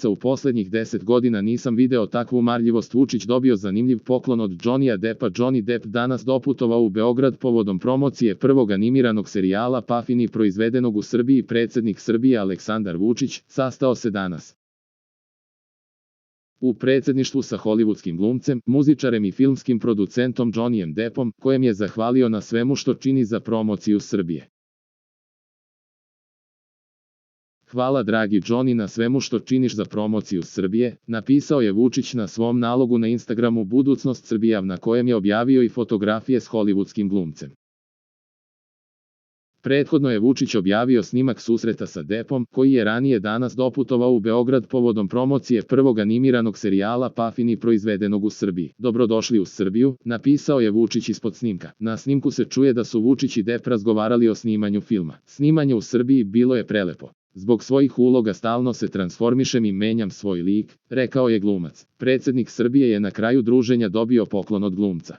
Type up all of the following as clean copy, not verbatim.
U posljednjih 10 godina nisam video takvu marljivost. Vučić dobio zanimljiv poklon od Johnnyja Deppa. Johnny Depp danas doputovao u Beograd povodom promocije prvog animiranog serijala Pafini proizvedenog u Srbiji. Predsjednik Srbije Aleksandar Vučić sastao se danas u predsjedništvu sa holivudskim glumcem, muzičarem i filmskim producentom Johnnyjem Deppom, kojem je zahvalio na svemu što čini za promociju Srbije. Hvala dragi Johnny na svemu što činiš za promociju Srbije, napisao je Vučić na svom nalogu na Instagramu Budućnost Srbija, na kojem je objavio i fotografije s holivudskim glumcem. Prethodno je Vučić objavio snimak susreta sa Deppom, koji je ranije danas doputovao u Beograd povodom promocije prvog animiranog serijala Pafini proizvedenog u Srbiji. Dobrodošli u Srbiju, napisao je Vučić ispod snimka. Na snimku se čuje da su Vučić i Depp razgovarali o snimanju filma. Snimanje u Srbiji bilo je prelepo. Zbog svojih uloga stalno se transformišem i menjam svoj lik, rekao je glumac. Predsjednik Srbije je na kraju druženja dobio poklon od glumca.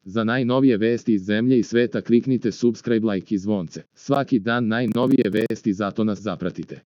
Za najnovije vesti iz zemlje i sveta kliknite subscribe, like i zvonce. Svaki dan najnovije vesti, zato nas zapratite.